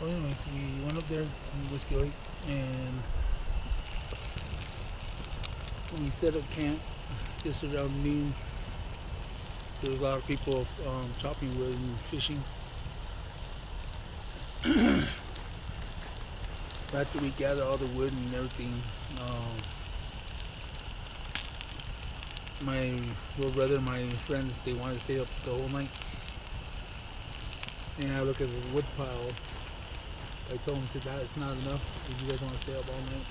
So anyways, we went up there to Whiskey Lake and we set up camp just around noon. There was a lot of people chopping wood and fishing. After we gathered all the wood and everything, my little brother and my friends, they wanted to stay up the whole night. And I look at the wood pile. I told them, I said, that is not enough. If you guys want to stay up all night,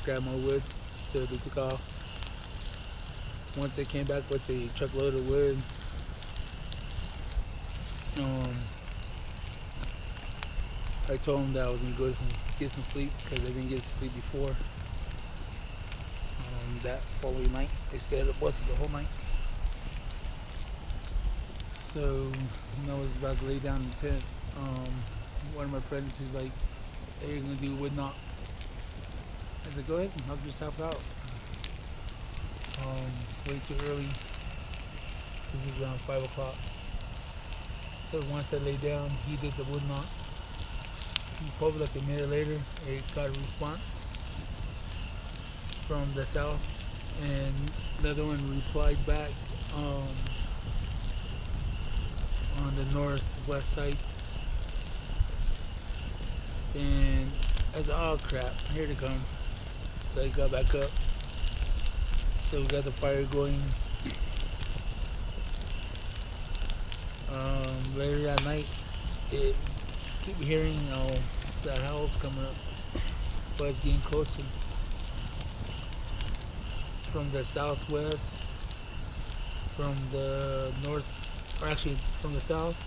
grab more wood. So they took off. Once they came back with a truckload of wood, I told them that I was going to go get some sleep because I didn't get sleep before. That following night, they stayed up with us the whole night. So when I was about to lay down in the tent, one of my friends is like, "Hey, you're gonna do wood knot." I said, "Go ahead, I'll just help out." It's way too early. This is around 5 o'clock. So once I lay down, he did the wood knot. Probably like a minute later, it got a response from the south, and another one replied back on the northwest side. And I said, "Oh crap, here they come." So I got back up. So we got the fire going. Later that night, it keep hearing the howls coming up, but it's getting closer from the southwest, from the north, or actually from the south,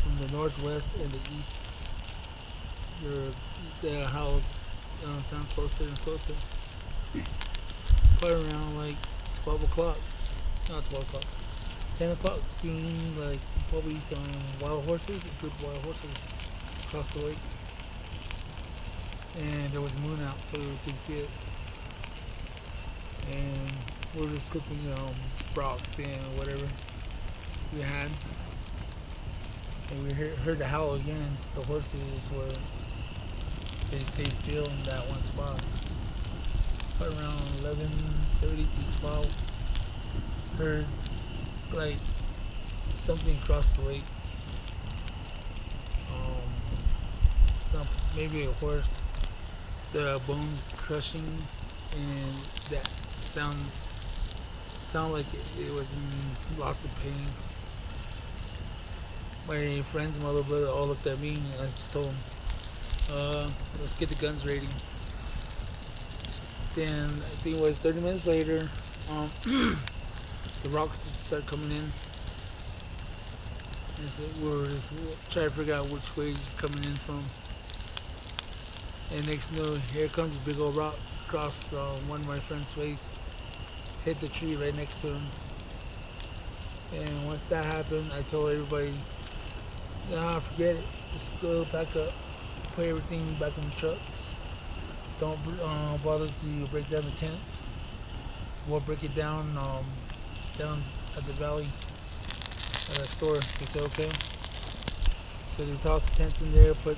from the northwest and the east. The howls sound closer and closer. Probably around like 12 o'clock, not 12 o'clock, 10 o'clock, seeing like probably some wild horses, a group of wild horses across the lake. And there was a moon out, so we could see it. And we were just cooking broths and whatever we had. And we heard the howl again. The horses were, they stayed still in that one spot. But around 11:30 to 12, heard like something cross the lake. Maybe a horse. The bones crushing, and that sound like it was in lots of pain. My friends and my little brother all looked at me, and I just told them, let's get the guns ready. Then I think it was 30 minutes later, the rocks started coming in. And so we're just trying to figure out which way it's coming in from. And next thing you know, here comes a big old rock across one of my friend's face, hit the tree right next to him. And once that happened, I told everybody, "Nah, forget it. Just go back up, put everything back in the trucks. Don't bother to break down the tents. We'll break it down down at the valley at our store." They said okay. So they tossed the tents in there, put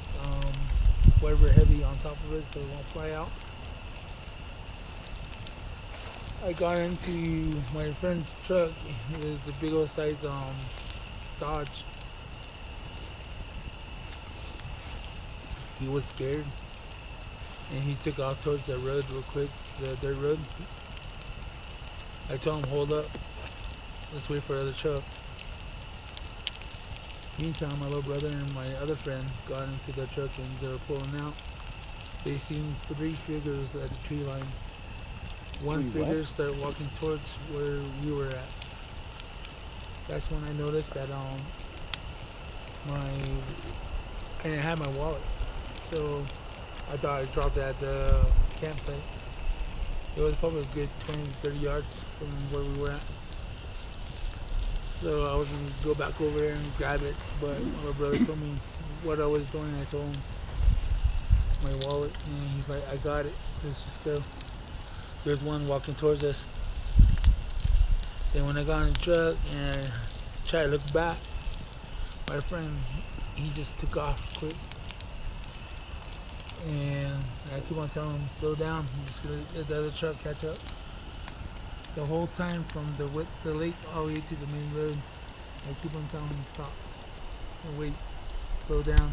whatever heavy on top of it so it won't fly out. I got into my friend's truck. It was the big old size Dodge. He was scared, and he took off towards the road real quick, the dirt road. I told him, "Hold up, let's wait for the other truck." Meantime, my little brother and my other friend got into the truck and they were pulling out. They seen 3 figures at the tree line. One figure started walking towards where we were at. That's when I noticed that I didn't have my wallet, so I thought I dropped it at the campsite. It was probably a good 20 to 30 yards from where we were at. So I was going to go back over there and grab it, but my brother told me what I was doing. I told him my wallet, and he's like, "I got it. Let's just go." There's one walking towards us. Then when I got in the truck and I tried to look back, my friend, he just took off quick. keep on telling him slow down. I'm just gonna let the other truck catch up. The whole time from the lake all the way to the main road, I keep on telling him stop and wait, slow down,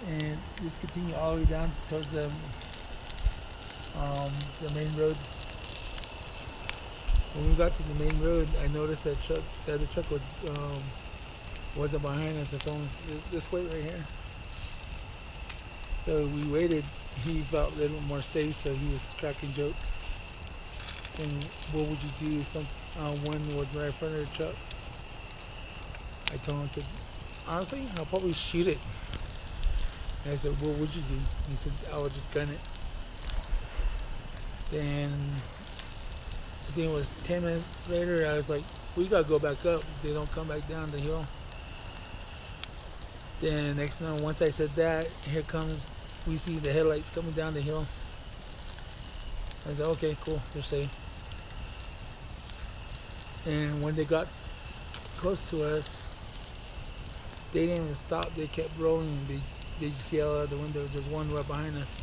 and just continue all the way down towards the main road. When we got to the main road, I noticed that the other truck wasn't behind us. It's on this way right here. So we waited. He felt a little more safe, so he was cracking jokes. And what would you do if one was right in front of the truck? I told him, I said, honestly, I'll probably shoot it. And I said, what would you do? He said, I would just gun it. Then I think it was 10 minutes later, I was like, we gotta go back up. They don't come back down the hill. Then next thing, once I said that, we see the headlights coming down the hill. I said, okay, cool, they're safe. And when they got close to us, they didn't even stop. They kept rolling. They just yelled out the window. There's one right behind us.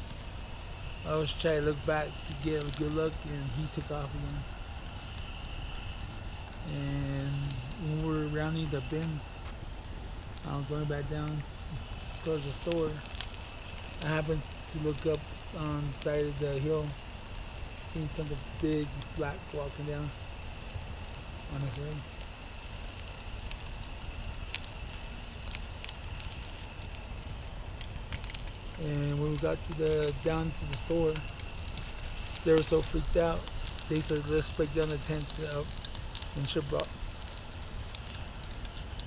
I was trying to look back to get a good look, and he took off again. And when we were rounding the bend, I was going back down towards the store. I happened to look up on the side of the hill, seeing something big, black walking down on the road. And when we got down to the store, they were so freaked out. They said, let's break down the tents up in Shiprock.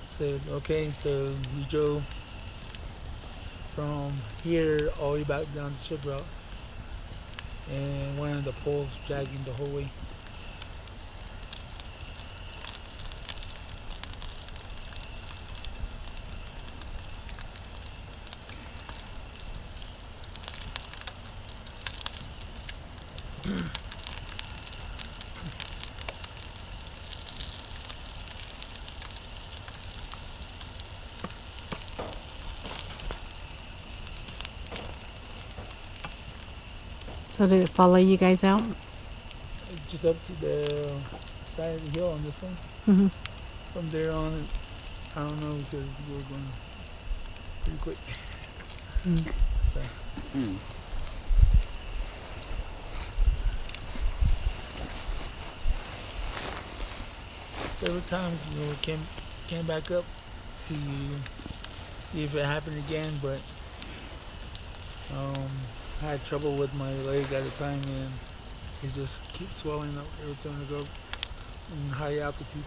Said, okay, so we drove from here all the way back down to Shiprock, and one of the poles dragging the whole way. So did it follow you guys out? Just up to the side of the hill on this one. Mm-hmm. From there on, I don't know, because we were going pretty quick. Mm. So. Several times, we came back up to see if it happened again, but I had trouble with my leg at the time, and it just keeps swelling up every time I go in high altitude.